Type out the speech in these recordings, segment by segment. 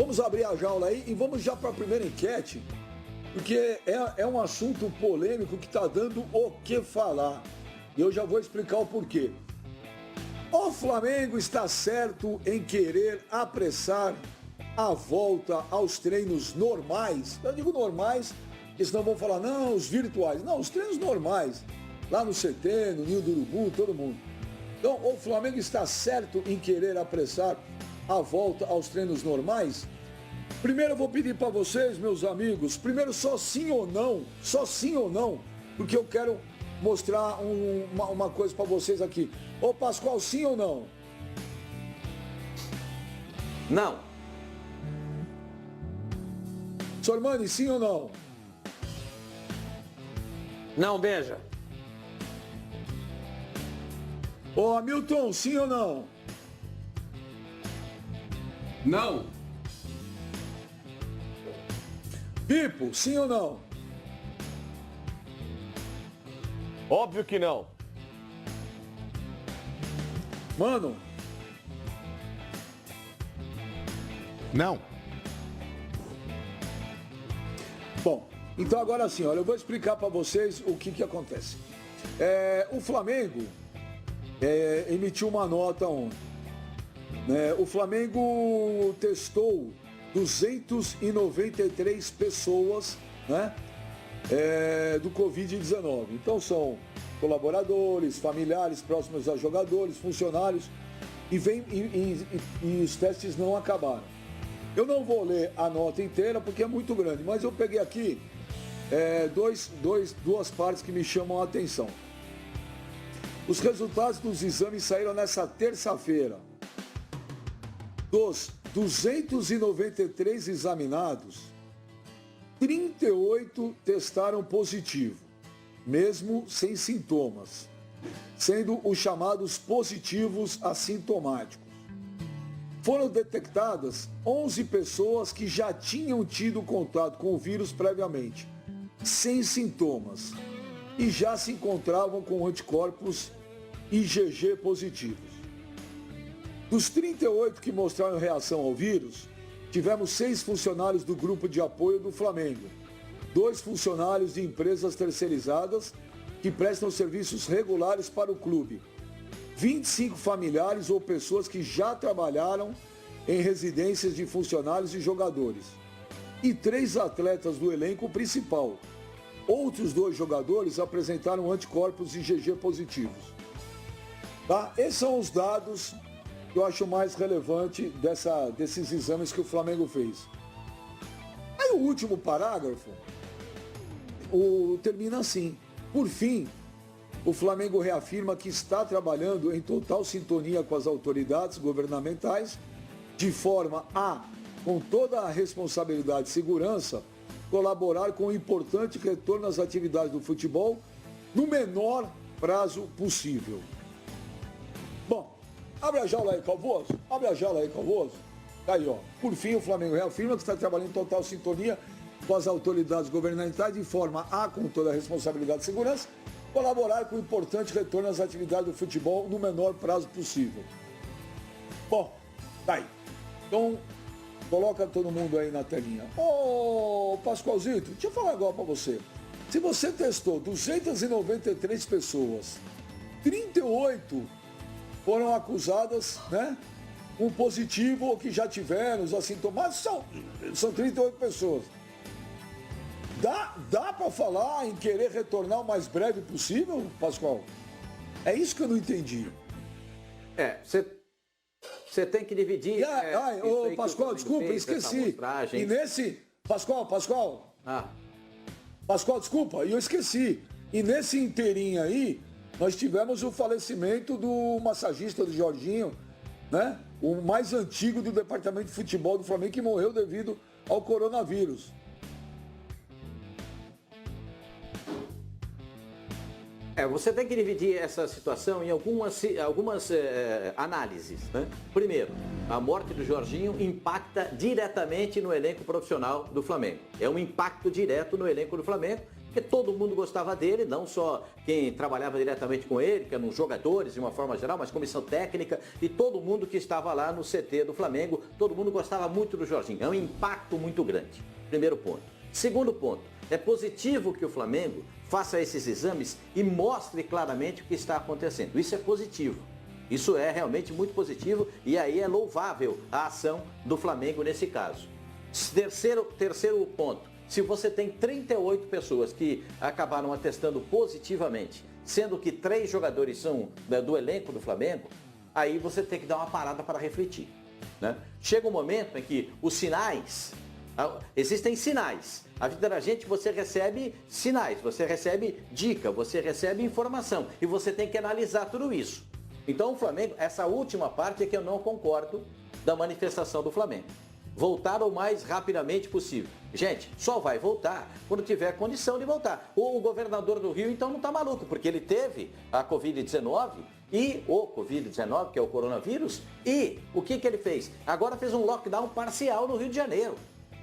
Vamos abrir a jaula aí e vamos já para a primeira enquete, porque é um assunto polêmico que está dando o que falar. E eu já vou explicar o porquê. O Flamengo está certo em querer apressar a volta aos treinos normais. Eu digo normais, porque senão vão falar, não, os virtuais. Não, os treinos normais. Lá no CT, no Ninho do Urubu, todo mundo. Então, o Flamengo está certo em querer apressar a volta aos treinos normais? Primeiro eu vou pedir para vocês, meus amigos, primeiro só sim ou não, porque eu quero mostrar uma coisa para vocês aqui. Ô Pascoal, sim ou não? Não. Sormani, sim ou não? Não, Benja. Ô Hamilton, sim ou não? Não. Pipo, sim ou não? Óbvio que não. Mano? Não. Bom, então agora sim, olha, eu vou explicar para vocês o que acontece. O Flamengo emitiu uma nota ontem. O Flamengo testou 293 pessoas, né, do Covid-19. Então são colaboradores, familiares próximos a jogadores, funcionários, e os testes não acabaram. Eu não vou ler a nota inteira porque é muito grande, mas eu peguei aqui duas partes que me chamam a atenção. Os resultados dos exames saíram nessa terça-feira. Dos 293 examinados, 38 testaram positivo, mesmo sem sintomas, sendo os chamados positivos assintomáticos. Foram detectadas 11 pessoas que já tinham tido contato com o vírus previamente, sem sintomas, e já se encontravam com anticorpos IgG positivos. Dos 38 que mostraram reação ao vírus, tivemos 6 funcionários do grupo de apoio do Flamengo, 2 funcionários de empresas terceirizadas que prestam serviços regulares para o clube, 25 familiares ou pessoas que já trabalharam em residências de funcionários e jogadores, e 3 atletas do elenco principal. Outros 2 jogadores apresentaram anticorpos IgG positivos. Tá? Esses são os dados que eu acho mais relevante desses exames que o Flamengo fez. Aí o último parágrafo termina assim. Por fim, o Flamengo reafirma que está trabalhando em total sintonia com as autoridades governamentais, de forma a, com toda a responsabilidade e segurança, colaborar com o importante retorno às atividades do futebol no menor prazo possível. Bom, abre a jaula aí, Calvoso. Abre a jaula aí, Calvoso. Tá aí, ó. Por fim, o Flamengo reafirma que está trabalhando em total sintonia com as autoridades governamentais, de forma a, com toda a responsabilidade e segurança, colaborar com o importante retorno às atividades do futebol no menor prazo possível. Bom, tá aí. Então, coloca todo mundo aí na telinha. Ô, Pascoalzito, deixa eu falar agora pra você. Se você testou 293 pessoas, 38 foram acusadas, né, com positivo ou que já tiveram os assintomáticos, são 38 pessoas. Dá para falar em querer retornar o mais breve possível, Pascoal? É isso que eu não entendi. Você tem que dividir... Ô, Pascoal, desculpa, esqueci. E nesse... Pascoal. Pascoal, desculpa, eu esqueci. E nesse inteirinho aí, nós tivemos o falecimento do massagista do Jorginho, né? O mais antigo do departamento de futebol do Flamengo, que morreu devido ao coronavírus. Você tem que dividir essa situação em algumas análises, né? Primeiro, a morte do Jorginho impacta diretamente no elenco profissional do Flamengo. É um impacto direto no elenco do Flamengo, Porque todo mundo gostava dele, não só quem trabalhava diretamente com ele, que eram jogadores de uma forma geral, mas comissão técnica e todo mundo que estava lá no CT do Flamengo, todo mundo gostava muito do Jorginho. É um impacto muito grande. Primeiro ponto. Segundo ponto, é positivo que o Flamengo faça esses exames e mostre claramente o que está acontecendo. Isso é positivo. Isso é realmente muito positivo e aí é louvável a ação do Flamengo nesse caso. Terceiro ponto. Se você tem 38 pessoas que acabaram atestando positivamente, sendo que 3 jogadores são do elenco do Flamengo, aí você tem que dar uma parada para refletir, né? Chega um momento em que os sinais, existem sinais. A vida da gente, você recebe sinais, você recebe dica, você recebe informação e você tem que analisar tudo isso. Então o Flamengo, essa última parte é que eu não concordo da manifestação do Flamengo. Voltar o mais rapidamente possível. Gente, só vai voltar quando tiver condição de voltar. O governador do Rio, então, não está maluco, porque ele teve a Covid-19 e o Covid-19, que é o coronavírus, e o que ele fez? Agora fez um lockdown parcial no Rio de Janeiro.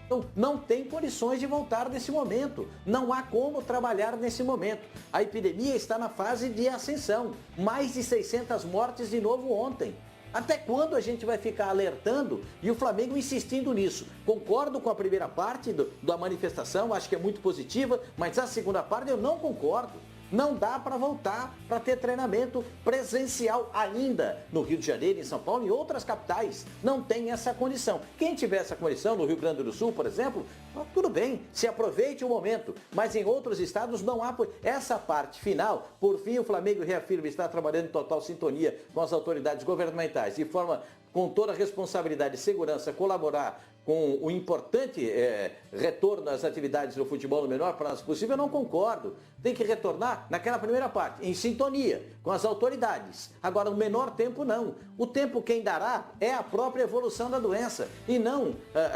Então, não tem condições de voltar nesse momento. Não há como trabalhar nesse momento. A epidemia está na fase de ascensão. Mais de 600 mortes de novo ontem. Até quando a gente vai ficar alertando e o Flamengo insistindo nisso? Concordo com a primeira parte da manifestação, acho que é muito positiva, mas a segunda parte eu não concordo. Não dá para voltar para ter treinamento presencial ainda no Rio de Janeiro, em São Paulo e outras capitais. Não tem essa condição. Quem tiver essa condição, no Rio Grande do Sul, por exemplo, tudo bem, se aproveite o momento. Mas em outros estados não há. Essa parte final, por fim, o Flamengo reafirma estar trabalhando em total sintonia com as autoridades governamentais, de forma com toda a responsabilidade e segurança, colaborar com o importante retorno às atividades do futebol no menor prazo possível, eu não concordo. Tem que retornar naquela primeira parte, em sintonia com as autoridades. Agora, no menor tempo, não. O tempo quem dará é a própria evolução da doença e não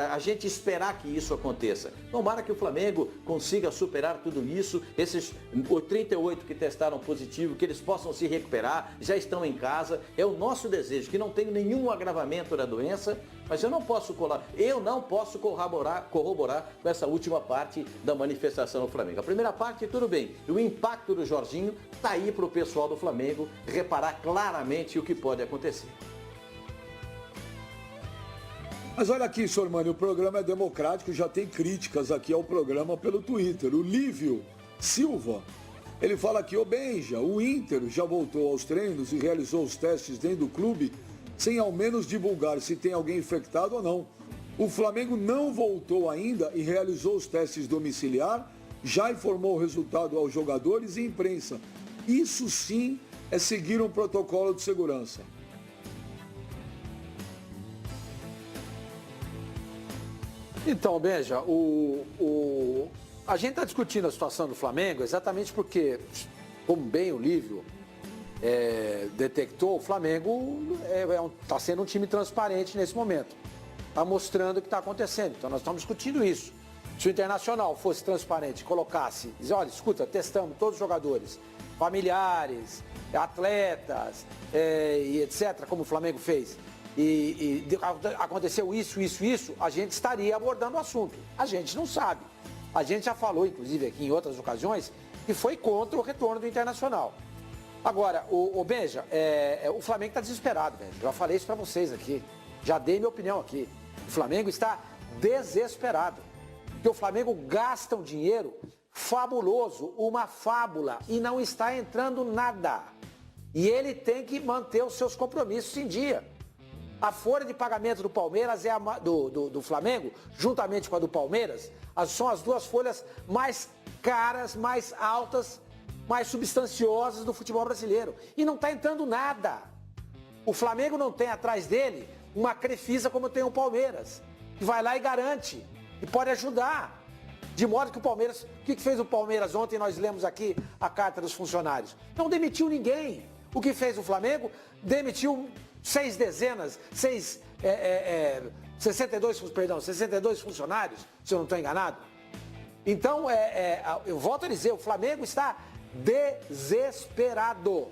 a gente esperar que isso aconteça. Tomara que o Flamengo consiga superar tudo isso, esses 38 que testaram positivo, que eles possam se recuperar, já estão em casa. É o nosso desejo, que não tenha nenhum agravamento da doença, mas eu não posso corroborar com essa última parte da manifestação do Flamengo. A primeira parte, tudo bem. O impacto do Jorginho está aí para o pessoal do Flamengo reparar claramente o que pode acontecer. Mas olha aqui, Sormani, o programa é democrático, já tem críticas aqui ao programa pelo Twitter. O Lívio Silva, ele fala aqui, ô Benja, o Inter já voltou aos treinos e realizou os testes dentro do clube sem ao menos divulgar se tem alguém infectado ou não. O Flamengo não voltou ainda e realizou os testes domiciliar, já informou o resultado aos jogadores e imprensa. Isso sim é seguir um protocolo de segurança. Então, Benja, a gente está discutindo a situação do Flamengo exatamente porque, como bem o Lívio detectou, o Flamengo está sendo um time transparente nesse momento. Está mostrando o que está acontecendo. Então, nós estamos discutindo isso. Se o Internacional fosse transparente, colocasse, dizer, olha, escuta, testamos todos os jogadores, familiares, atletas, e etc., como o Flamengo fez, e aconteceu isso, a gente estaria abordando o assunto. A gente não sabe. A gente já falou, inclusive, aqui em outras ocasiões, que foi contra o retorno do Internacional. Agora, Benja, o Flamengo está desesperado, Benja. Já falei isso para vocês aqui. Já dei minha opinião aqui. O Flamengo está desesperado. Porque o Flamengo gasta um dinheiro fabuloso, uma fábula, e não está entrando nada. E ele tem que manter os seus compromissos em dia. A folha de pagamento do Palmeiras do Flamengo, juntamente com a do Palmeiras, são as duas folhas mais caras, mais altas, mais substanciosas do futebol brasileiro. E não está entrando nada. O Flamengo não tem atrás dele uma Crefisa como tem o Palmeiras, que vai lá e garante, e pode ajudar. De modo que o Palmeiras... O que fez o Palmeiras ontem? Nós lemos aqui a carta dos funcionários. Não demitiu ninguém. O que fez o Flamengo? Demitiu 62 funcionários, se eu não estou enganado. Então, eu volto a dizer, o Flamengo está desesperado.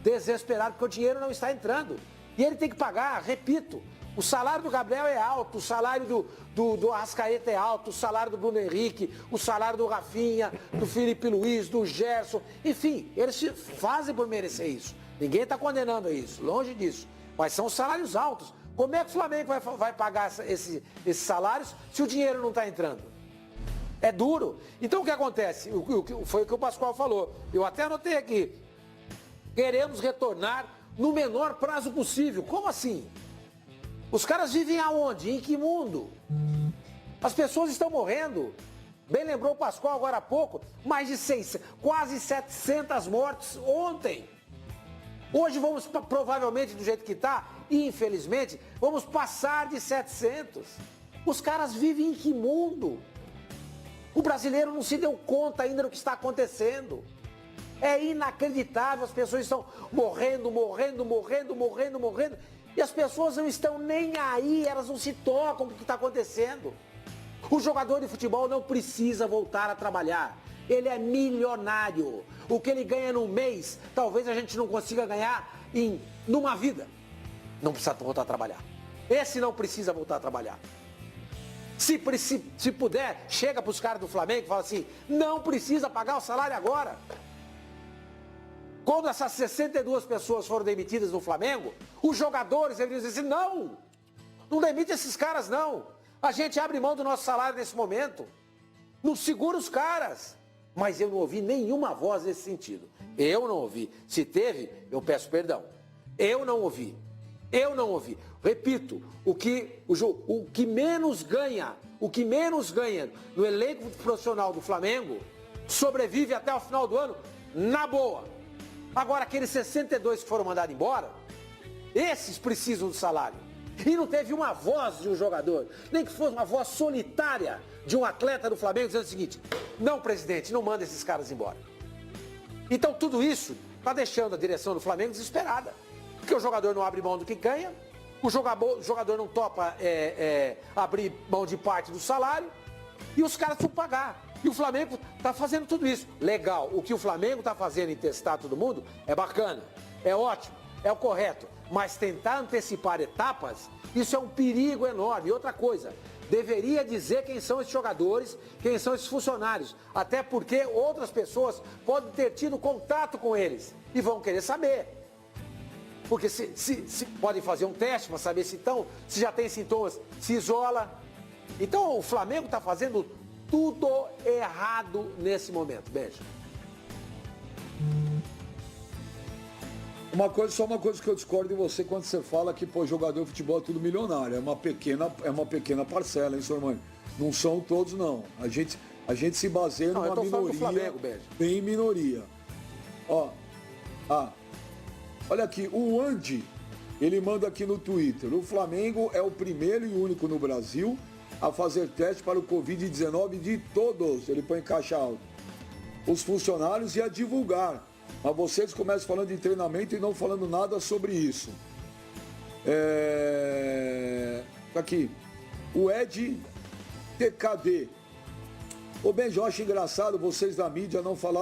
Desesperado, porque o dinheiro não está entrando. E ele tem que pagar, repito, O salário do Gabriel é alto, o salário do Arrascaeta é alto, o salário do Bruno Henrique, o salário do Rafinha, do Felipe Luiz, do Gerson. Enfim, eles fazem por merecer isso. Ninguém está condenando isso, longe disso. Mas são salários altos. Como é que o Flamengo vai pagar esses salários se o dinheiro não está entrando? É duro. Então o que acontece? Foi o que o Pascoal falou. Eu até anotei aqui. Queremos retornar no menor prazo possível. Como assim? Os caras vivem aonde? Em que mundo? As pessoas estão morrendo. Bem lembrou o Pascoal agora há pouco. Mais de quase 700 mortes ontem. Hoje vamos, provavelmente, do jeito que está, infelizmente, vamos passar de 700. Os caras vivem em que mundo? O brasileiro não se deu conta ainda do que está acontecendo. É inacreditável, as pessoas estão morrendo. E as pessoas não estão nem aí, elas não se tocam com o que está acontecendo. O jogador de futebol não precisa voltar a trabalhar. Ele é milionário. O que ele ganha num mês, talvez a gente não consiga ganhar numa vida. Não precisa voltar a trabalhar. Esse não precisa voltar a trabalhar. Se puder, chega para os caras do Flamengo e fala assim, não precisa pagar o salário agora. Quando essas 62 pessoas foram demitidas no Flamengo, os jogadores deveriam dizer assim, não demite esses caras não. A gente abre mão do nosso salário nesse momento. Não segura os caras. Mas eu não ouvi nenhuma voz nesse sentido. Eu não ouvi. Se teve, eu peço perdão. Eu não ouvi. Repito, o que menos ganha no elenco profissional do Flamengo sobrevive até o final do ano na boa. Agora, aqueles 62 que foram mandados embora, esses precisam do salário. E não teve uma voz de um jogador, nem que fosse uma voz solitária de um atleta do Flamengo dizendo o seguinte, não, presidente, não manda esses caras embora. Então tudo isso está deixando a direção do Flamengo desesperada. Porque o jogador não abre mão do que ganha, o jogador não topa abrir mão de parte do salário e os caras vão pagar. E o Flamengo está fazendo tudo isso. Legal, o que o Flamengo está fazendo em testar todo mundo é bacana, é ótimo, é o correto. Mas tentar antecipar etapas, isso é um perigo enorme. E outra coisa, deveria dizer quem são esses jogadores, quem são esses funcionários. Até porque outras pessoas podem ter tido contato com eles e vão querer saber. Porque se podem fazer um teste para saber se já tem sintomas, se isola. Então o Flamengo está fazendo tudo errado nesse momento. Beijo. Só uma coisa que eu discordo de você quando você fala que, jogador de futebol é tudo milionário. É uma pequena parcela, hein, senhor mãe? Não são todos, não. A gente se baseia numa minoria. Flamengo, beijo. Bem minoria. Olha aqui, o Andy, ele manda aqui no Twitter. O Flamengo é o primeiro e único no Brasil a fazer teste para o Covid-19 de todos. Ele põe em caixa alta. Os funcionários e a divulgar. Mas vocês começam falando de treinamento e não falando nada sobre isso. Aqui. O Ed TKD. Ô, Benjo, eu acho engraçado vocês da mídia não falar